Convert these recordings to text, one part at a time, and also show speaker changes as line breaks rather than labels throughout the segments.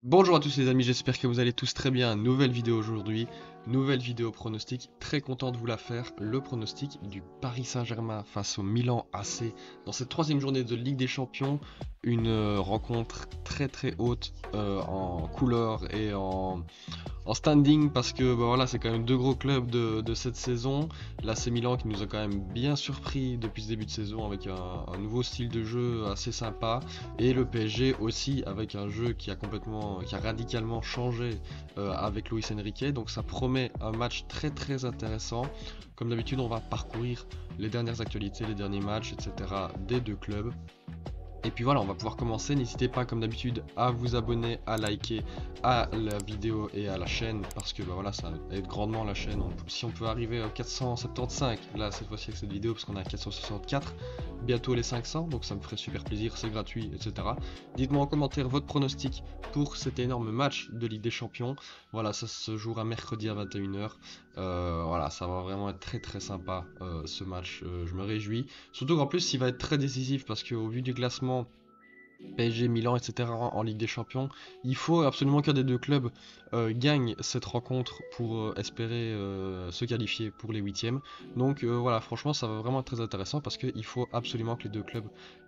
Bonjour à tous les amis, j'espère que vous allez tous très bien. Nouvelle vidéo aujourd'hui, nouvelle vidéo pronostic. Très content de vous la faire. Le pronostic du Paris Saint-Germain face au Milan AC dans cette troisième journée de Ligue des Champions. Une rencontre très haute en couleur et en standing parce que bah voilà, c'est quand même deux gros clubs de cette saison. L'AC Milan qui nous a quand même bien surpris depuis ce début de saison avec un nouveau style de jeu assez sympa, et le PSG aussi avec un jeu qui a radicalement changé avec Luis Enrique. Donc ça promet un match très intéressant. Comme d'habitude, on va parcourir les dernières actualités, les derniers matchs, etc. des deux clubs. Et puis voilà, on va pouvoir commencer. N'hésitez pas, comme d'habitude, à vous abonner, à liker à la vidéo et à la chaîne, parce que bah voilà, ça aide grandement la chaîne. Si on peut arriver à 475, là cette fois-ci avec cette vidéo, parce qu'on est à 464, bientôt les 500, donc ça me ferait super plaisir, c'est gratuit, etc. Dites-moi en commentaire votre pronostic pour cet énorme match de Ligue des Champions. Voilà, ça se jouera mercredi à 21h. Voilà, ça va vraiment être très sympa ce match, je me réjouis. Surtout qu'en plus, il va être très décisif parce qu'au vu du classement PSG, Milan, etc. en Ligue des Champions, il faut absolument qu'un des deux clubs gagne cette rencontre pour espérer se qualifier pour les huitièmes. Donc voilà, franchement, ça va vraiment être très intéressant parce qu'il faut absolument que les deux clubs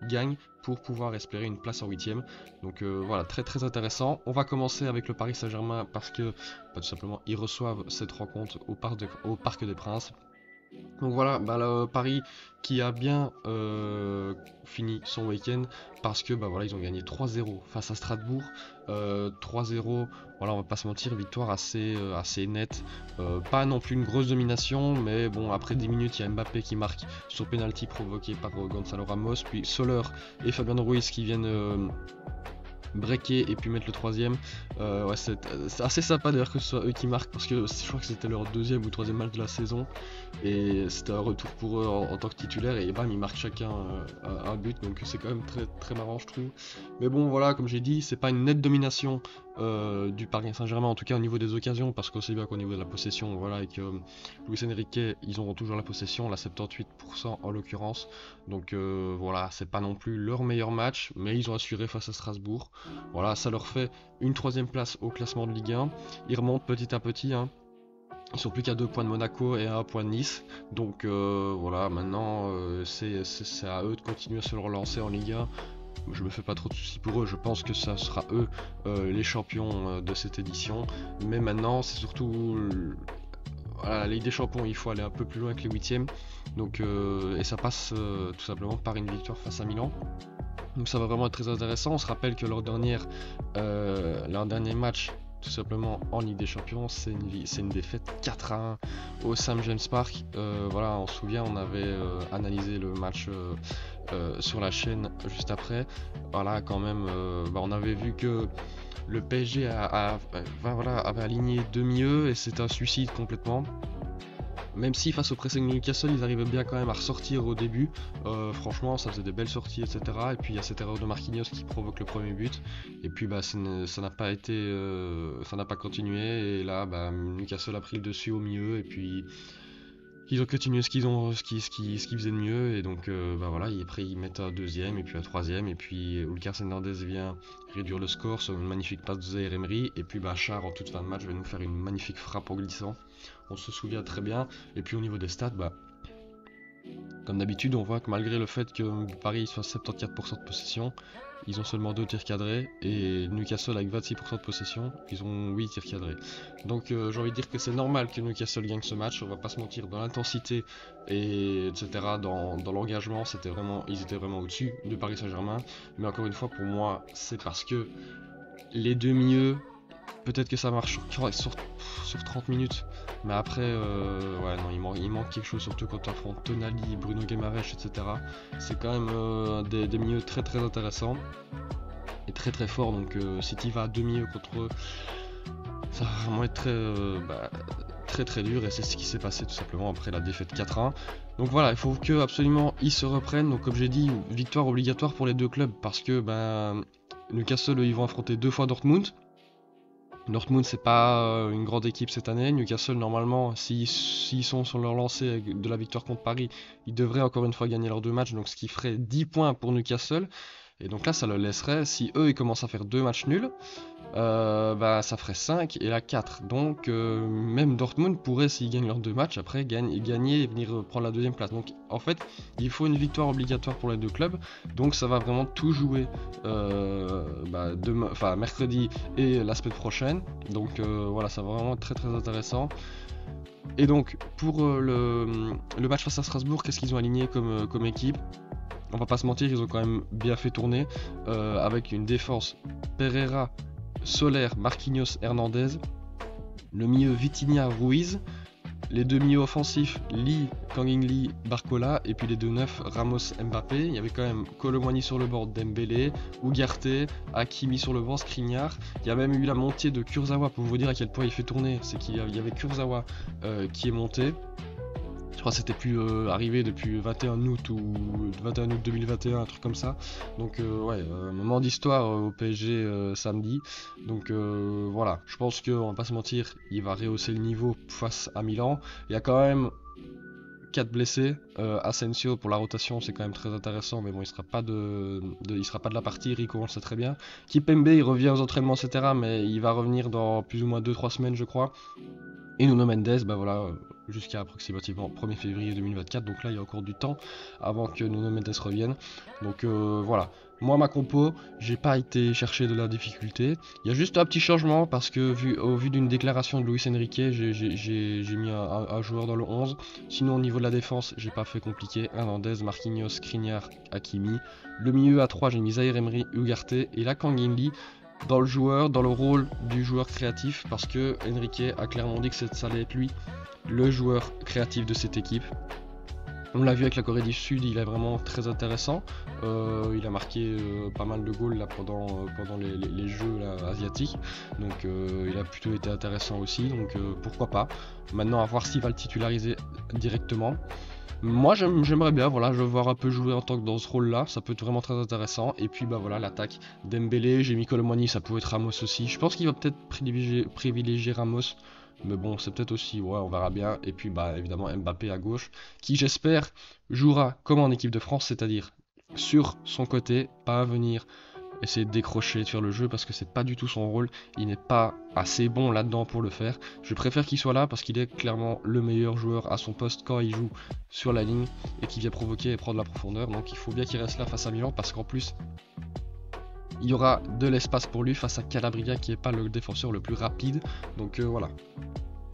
gagnent pour pouvoir espérer une place en huitième. Donc voilà, très intéressant. On va commencer avec le Paris Saint-Germain parce que tout simplement ils reçoivent cette rencontre au Parc des Princes. Donc voilà, bah, Paris qui a bien fini son week-end parce que bah voilà, ils ont gagné 3-0 face à Strasbourg. 3-0, voilà, on va pas se mentir, victoire assez nette. Pas non plus une grosse domination, mais bon, après 10 minutes, il y a Mbappé qui marque sur penalty provoqué par Gonzalo Ramos, puis Soler et Fabian Ruiz qui viennent breaker et puis mettre le troisième. Ouais, c'est assez sympa d'ailleurs que ce soit eux qui marquent parce que je crois que c'était leur deuxième ou troisième match de la saison et c'était un retour pour eux en tant que titulaire, et bam, ils marquent chacun un but, donc c'est quand même très marrant, je trouve. Mais bon, voilà, comme j'ai dit, c'est pas une nette domination du Paris Saint-Germain, en tout cas au niveau des occasions, parce qu'on sait bien qu'au niveau de la possession, voilà, avec Luis Enrique, ils auront toujours la possession, la 78% en l'occurrence. Donc voilà, c'est pas non plus leur meilleur match, mais ils ont assuré face à Strasbourg. Voilà, ça leur fait une troisième place au classement de Ligue 1. Ils remontent petit à petit, hein. Ils sont plus qu'à 2 points de Monaco et à 1 point de Nice. Donc voilà, maintenant c'est à eux de continuer à se relancer en Ligue 1. Je me fais pas trop de soucis pour eux, je pense que ça sera eux les champions de cette édition. Mais maintenant, c'est surtout voilà, la Ligue des Champions, il faut aller un peu plus loin que les huitièmes. Donc, et ça passe tout simplement par une victoire face à Milan. Donc ça va vraiment être très intéressant. On se rappelle que leur dernier match, tout simplement en Ligue des Champions, c'est une défaite 4-1 au St James Park. Voilà, on se souvient, on avait analysé le match sur la chaîne juste après. Voilà, quand même, bah, on avait vu que le PSG voilà, avait aligné demi-eux et c'était un suicide complètement. Même si face au pressing de Newcastle, ils arrivaient bien quand même à ressortir au début. Franchement, ça faisait des belles sorties, etc. Et puis il y a cette erreur de Marquinhos qui provoque le premier but. Et puis bah, ça n'a pas été, ça n'a pas continué. Et là, bah, Newcastle a pris le dessus au milieu. Et puis ils ont continué ce qu'ils faisaient de mieux. Et donc bah voilà, et après ils mettent un deuxième et puis un troisième. Et puis Lucas Hernandez vient réduire le score sur une magnifique passe de Zaïre Emery. Et puis bah, Char en toute fin de match va nous faire une magnifique frappe en glissant. On se souvient très bien. Et puis au niveau des stats, bah, comme d'habitude, on voit que malgré le fait que Paris soit 74% de possession, ils ont seulement 2 tirs cadrés, et Newcastle avec 26% de possession, ils ont 8 tirs cadrés. Donc j'ai envie de dire que c'est normal que Newcastle gagne ce match, on va pas se mentir, dans l'intensité et etc., dans l'engagement, ils étaient vraiment au-dessus de Paris Saint-Germain. Mais encore une fois, pour moi, c'est parce que les deux milieux, peut-être que ça marche sur 30 minutes, mais après, ouais, non, il manque quelque chose, surtout quand tu affrontes Tonali, Bruno Guimaraes, etc. C'est quand même des milieux très intéressants et très forts. Donc si tu vas à deux milieux contre eux, ça va vraiment être très dur, et c'est ce qui s'est passé tout simplement après la défaite 4-1. Donc voilà, il faut que absolument ils se reprennent. Donc comme j'ai dit, victoire obligatoire pour les deux clubs parce que ben, Newcastle, ils vont affronter deux fois Dortmund. Dortmund, c'est pas une grande équipe cette année. Newcastle, normalement, s'ils sont sur leur lancée de la victoire contre Paris, ils devraient encore une fois gagner leurs deux matchs, donc ce qui ferait 10 points pour Newcastle. Et donc là, ça le laisserait, si eux ils commencent à faire 2 matchs nuls, bah, ça ferait 5 et là 4. Donc même Dortmund pourrait, s'ils gagnent leurs 2 matchs, après gagner et venir prendre la deuxième place. Donc en fait, il faut une victoire obligatoire pour les deux clubs. Donc ça va vraiment tout jouer bah, mercredi et la semaine prochaine. Donc voilà, ça va vraiment être très très intéressant. Et donc pour le match face à Strasbourg, qu'est-ce qu'ils ont aligné comme équipe? On va pas se mentir, ils ont quand même bien fait tourner avec une défense Pereira, Soler, Marquinhos, Hernandez, le milieu Vitinha, Ruiz, les deux milieux offensifs Lee, Kangin Lee, Barcola, et puis les deux neufs Ramos, Mbappé. Il y avait quand même Colomwani sur le bord, Dembélé, Ugarte, Hakimi sur le banc, Skriniar. Il y a même eu la montée de Kurzawa pour vous dire à quel point il fait tourner. C'est qu'il y avait Kurzawa qui est monté. Je crois que c'était plus arrivé depuis 21 août ou 21 août 2021, un truc comme ça. Donc ouais, un moment d'histoire au PSG samedi. Donc voilà, je pense qu'on va pas se mentir, il va rehausser le niveau face à Milan. Il y a quand même 4 blessés. Asensio pour la rotation, c'est quand même très intéressant, mais bon, il sera pas il sera pas de la partie. Rico, on le sait très bien. Kipembe, il revient aux entraînements, etc. Mais il va revenir dans plus ou moins 2-3 semaines, je crois. Et Nuno Mendes, bah voilà, jusqu'à approximativement 1er février 2024. Donc là, il y a encore du temps avant que Nuno Mendes revienne. Donc voilà. Moi, ma compo, j'ai pas été chercher de la difficulté. Il y a juste un petit changement parce que au vu d'une déclaration de Luis Enrique, j'ai mis un joueur dans le 11. Sinon, au niveau de la défense, j'ai pas fait compliqué. Hernandez, Marquinhos, Skriniar, Hakimi. Le milieu à 3, j'ai mis Zaïre Emery, Ugarte. Et là, Kangin Lee dans le rôle du joueur créatif, parce que Enrique a clairement dit que ça allait être lui le joueur créatif de cette équipe. On l'a vu avec la Corée du Sud, il est vraiment très intéressant. Il a marqué pas mal de goals là, pendant les jeux là, asiatiques. Donc il a plutôt été intéressant aussi. Donc pourquoi pas. Maintenant à voir s'il va le titulariser directement. Moi j'aimerais bien, voilà, je veux voir un peu jouer en tant que dans ce rôle là, ça peut être vraiment très intéressant. Et puis bah voilà, l'attaque Dembélé, j'ai mis Colomwani, ça peut être Ramos aussi. Je pense qu'il va peut-être privilégier Ramos, mais bon c'est peut-être aussi, ouais on verra bien. Et puis bah évidemment Mbappé à gauche, qui j'espère jouera comme en équipe de France, c'est-à-dire sur son côté, pas à venir essayer de décrocher, de faire le jeu, parce que c'est pas du tout son rôle. Il n'est pas assez bon là-dedans pour le faire. Je préfère qu'il soit là parce qu'il est clairement le meilleur joueur à son poste quand il joue sur la ligne et qu'il vient provoquer et prendre la profondeur. Donc il faut bien qu'il reste là face à Milan, parce qu'en plus il y aura de l'espace pour lui face à Calabria, qui est pas le défenseur le plus rapide. Donc voilà.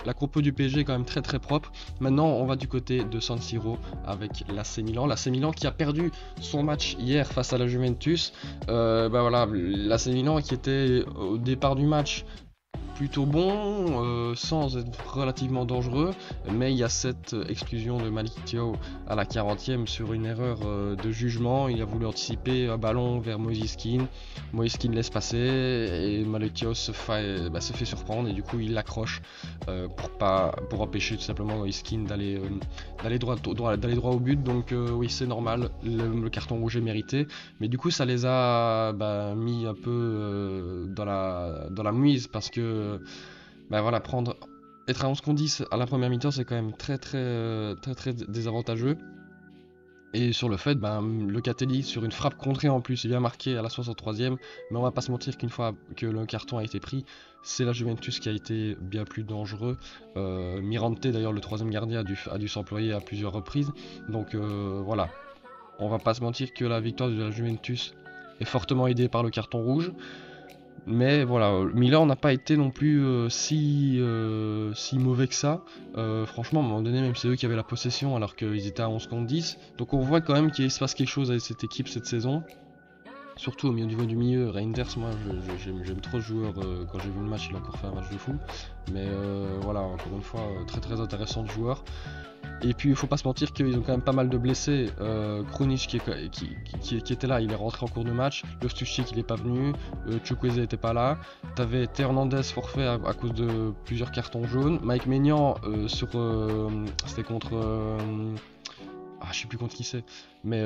La compo du PSG est quand même très très propre. Maintenant, on va du côté de San Siro avec l'AC Milan. L'AC Milan qui a perdu son match hier face à la Juventus. Bah voilà, l'AC Milan qui était au départ du match plutôt bon, sans être relativement dangereux, mais il y a cette exclusion de Malick Thiaw à la 40e sur une erreur de jugement. Il a voulu anticiper un ballon vers Moïse Kean. Moïse Kean laisse passer et Malick Thiaw se fait surprendre, et du coup il l'accroche pour empêcher tout simplement Moïse Kean d'aller droit au but. Donc oui, c'est normal, le carton rouge est mérité, mais du coup ça les a mis un peu dans la mouise, parce que voilà, être à 11 contre 10 à la première mi-temps, c'est quand même très désavantageux. Et sur le fait, Locatelli sur une frappe contrée en plus, il vient marquer à la 63e, mais on va pas se mentir qu'une fois que le carton a été pris, c'est la Juventus qui a été bien plus dangereux. Mirante d'ailleurs, le troisième gardien, a dû s'employer à plusieurs reprises. Donc voilà, on va pas se mentir que la victoire de la Juventus est fortement aidée par le carton rouge. Mais voilà, Milan n'a pas été non plus si mauvais que ça. Franchement, à un moment donné, même c'est eux qui avaient la possession alors qu'ils étaient à 11 contre 10. Donc on voit quand même qu'il se passe quelque chose avec cette équipe cette saison. Surtout au niveau du milieu, Reinders, moi j'aime trop ce joueur. Quand j'ai vu le match, il a encore fait un match de fou. Mais voilà, encore une fois, très intéressant de joueur. Et puis il faut pas se mentir qu'ils ont quand même pas mal de blessés. Krunic qui était là, il est rentré en cours de match. Loftus-Cheek il est pas venu. Chukwueze était pas là. T'avais Hernandez forfait à cause de plusieurs cartons jaunes. Mike Maignan c'était contre je sais plus contre qui c'est, mais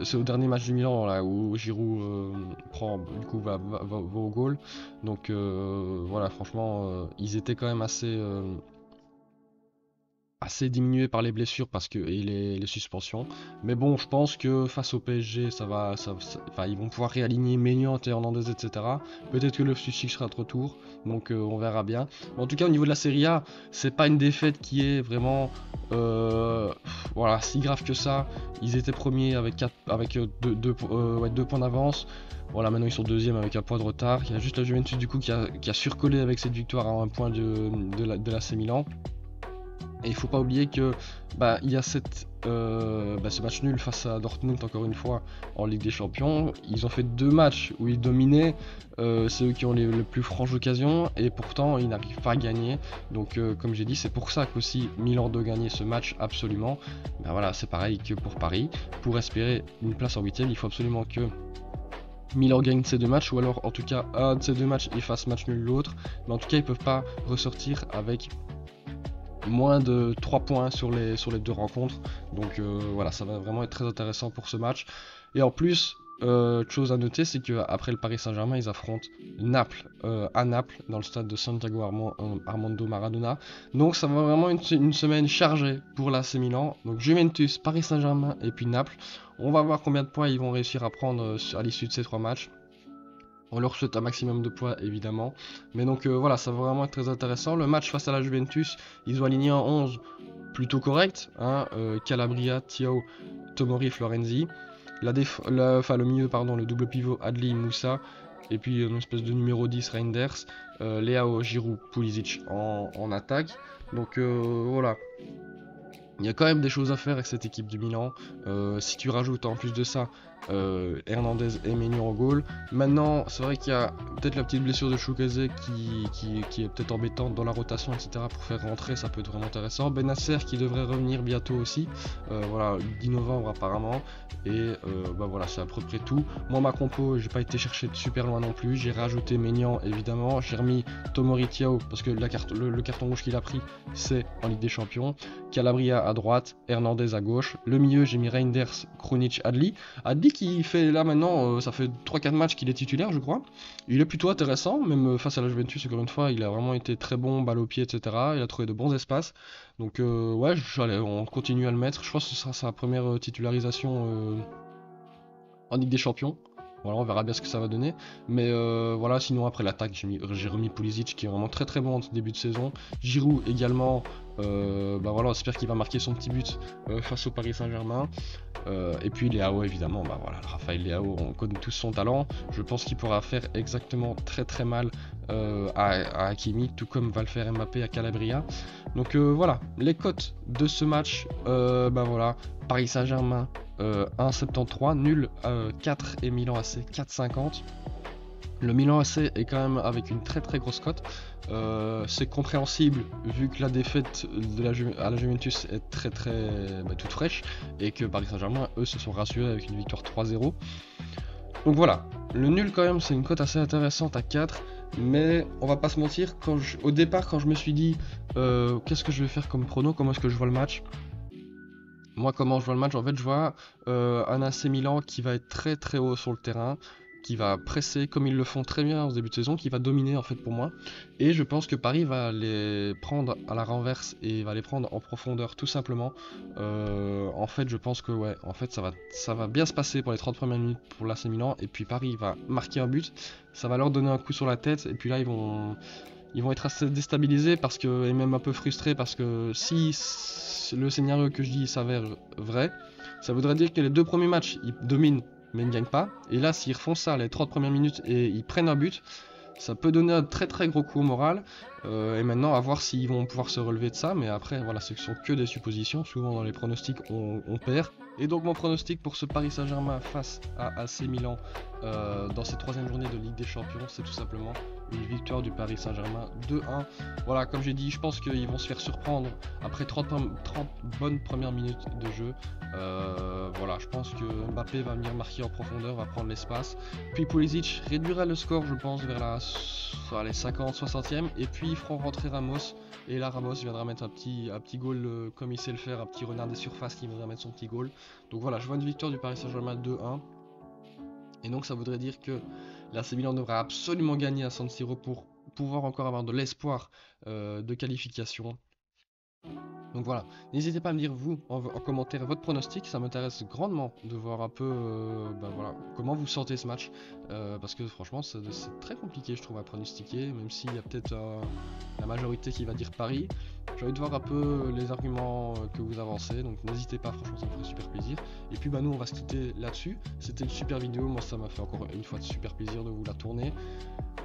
c'est au dernier match du Milan là où Giroud va au goal. Donc voilà, franchement ils étaient quand même assez assez diminué par les blessures et les suspensions. Mais bon, je pense que face au PSG, enfin, ils vont pouvoir réaligner Maignan, Théo Hernandez, etc. Peut-être que le Loftus-Cheek sera de retour, donc on verra bien. Mais en tout cas, au niveau de la Serie A, c'est pas une défaite qui est vraiment voilà, si grave que ça. Ils étaient premiers avec, deux points d'avance. Voilà, maintenant ils sont deuxième avec un point de retard. Il y a juste la Juventus du coup qui a surcollé avec cette victoire à un point de l'AC Milan. Et il faut pas oublier que il y a ce match nul face à Dortmund encore une fois en Ligue des Champions. Ils ont fait deux matchs où ils dominaient, c'est eux qui ont les plus franches occasions et pourtant ils n'arrivent pas à gagner. Donc comme j'ai dit, c'est pour ça qu'aussi Milan doit gagner ce match absolument. Ben voilà, c'est pareil que pour Paris. Pour espérer une place en huitième, il faut absolument que Milan gagne ces deux matchs ou alors en tout cas un de ces deux matchs et fasse match nul l'autre. Mais en tout cas, ils peuvent pas ressortir avec moins de 3 points sur les deux rencontres. Donc voilà, ça va vraiment être très intéressant pour ce match. Et en plus, chose à noter, c'est qu'après le Paris Saint-Germain, ils affrontent Naples à Naples, dans le stade de Santiago Armando Maradona. Donc ça va vraiment une semaine chargée pour l'AC Milan. Donc Juventus, Paris Saint-Germain et puis Naples. On va voir combien de points ils vont réussir à prendre à l'issue de ces trois matchs. On leur souhaite un maximum de points évidemment. Mais donc voilà, ça va vraiment être très intéressant. Le match face à la Juventus, ils ont aligné un 11 plutôt correct. Hein, Calabria, Thiaw, Tomori, Florenzi. Le milieu, pardon, le double pivot Adli, Moussa. Et puis une espèce de numéro 10, Reinders. Leao, Giroud, Pulisic en attaque. Donc voilà. Il y a quand même des choses à faire avec cette équipe du Milan. Si tu rajoutes en plus de ça Hernandez et Maignan en goal. Maintenant, c'est vrai qu'il y a peut-être la petite blessure de Choukezé qui est peut-être embêtante dans la rotation, etc. Pour faire rentrer, ça peut être vraiment intéressant. Benasser qui devrait revenir bientôt aussi. Voilà, 10 novembre apparemment. Et voilà, c'est à peu près tout. Moi, ma compo, j'ai pas été chercher de super loin non plus. J'ai rajouté Maignan évidemment. J'ai remis Tomori Thiaw parce que le carton rouge qu'il a pris, c'est en Ligue des Champions. Calabria à droite, Hernandez à gauche. Le milieu, j'ai mis Reinders, Krunic, Adli. Adli qui fait là maintenant, ça fait 3-4 matchs qu'il est titulaire, je crois. Il est plutôt intéressant, même face à la Juventus, encore une fois, il a vraiment été très bon, balle au pied, etc. Il a trouvé de bons espaces. Donc, ouais, allez, on continue à le mettre. Je pense que ce sera sa première titularisation en Ligue des Champions. Voilà, on verra bien ce que ça va donner. Mais voilà, sinon après l'attaque, j'ai remis Pulisic qui est vraiment très très bon en début de saison. Giroud également, voilà, on espère qu'il va marquer son petit but face au Paris Saint-Germain. Et puis Leao évidemment, voilà, Raphaël Leao, on connaît tous son talent. Je pense qu'il pourra faire exactement très très mal à Hakimi, tout comme va le faire Mbappé à Calabria. Donc voilà, les cotes de ce match, voilà, Paris Saint-Germain 1,73, nul 4 et Milan AC 4,50. Le Milan AC est quand même avec une très très grosse cote. C'est compréhensible vu que la défaite à la Juventus est très très toute fraîche et que Paris Saint-Germain eux se sont rassurés avec une victoire 3-0. Donc voilà, le nul quand même c'est une cote assez intéressante à 4. Mais on va pas se mentir, au départ quand je me suis dit qu'est-ce que je vais faire comme prono, comment est-ce que je vois le match. Moi, comment je vois le match? En fait, je vois un AC Milan qui va être très très haut sur le terrain, qui va presser comme ils le font très bien en début de saison, qui va dominer en fait pour moi. Et je pense que Paris va les prendre à la renverse et va les prendre en profondeur tout simplement. En fait, je pense que ouais, en fait, ça va bien se passer pour les 30 premières minutes pour l'AC Milan. Et puis Paris va marquer un but, ça va leur donner un coup sur la tête. Et puis là, ils vont être assez déstabilisés et même un peu frustrés parce que si le scénario que je dis s'avère vrai, ça voudrait dire que les deux premiers matchs ils dominent mais ne gagnent pas. Et là, s'ils refont ça les 30 premières minutes et ils prennent un but, ça peut donner un très très gros coup au moral. Et maintenant, à voir s'ils vont pouvoir se relever de ça. Mais après, voilà, ce sont que des suppositions. Souvent, dans les pronostics, on perd. Et donc, mon pronostic pour ce Paris Saint-Germain face à AC Milan dans cette troisième journée de Ligue des Champions, c'est tout simplement une victoire du Paris Saint-Germain 2-1. Voilà, comme j'ai dit, je pense qu'ils vont se faire surprendre après 30 bonnes premières minutes de jeu. Voilà, je pense que Mbappé va venir marquer en profondeur, va prendre l'espace. Puis Pulisic réduira le score, je pense, vers les 50, 60e. Et puis ils feront rentrer Ramos. Et là, Ramos viendra mettre un petit goal comme il sait le faire, un petit renard des surfaces qui viendra mettre son petit goal. Donc voilà, je vois une victoire du Paris Saint-Germain 2-1. Et donc ça voudrait dire que l'AC Milan devra absolument gagner à San Siro pour pouvoir encore avoir de l'espoir de qualification. Donc voilà, n'hésitez pas à me dire vous en commentaire votre pronostic, ça m'intéresse grandement de voir un peu voilà, comment vous sentez ce match, parce que franchement c'est très compliqué je trouve à pronostiquer, même s'il y a peut-être la majorité qui va dire Paris. J'ai envie de voir un peu les arguments que vous avancez, donc n'hésitez pas, franchement ça me ferait super plaisir. Et puis bah nous on va se quitter là-dessus, c'était une super vidéo, moi ça m'a fait encore une fois de super plaisir de vous la tourner.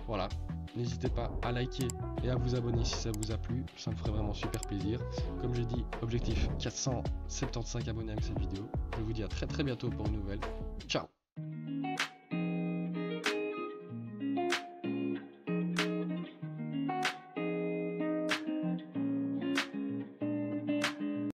Voilà, n'hésitez pas à liker et à vous abonner si ça vous a plu, ça me ferait vraiment super plaisir. Comme j'ai dit, objectif 475 abonnés avec cette vidéo. Je vous dis à très bientôt pour une nouvelle. Ciao!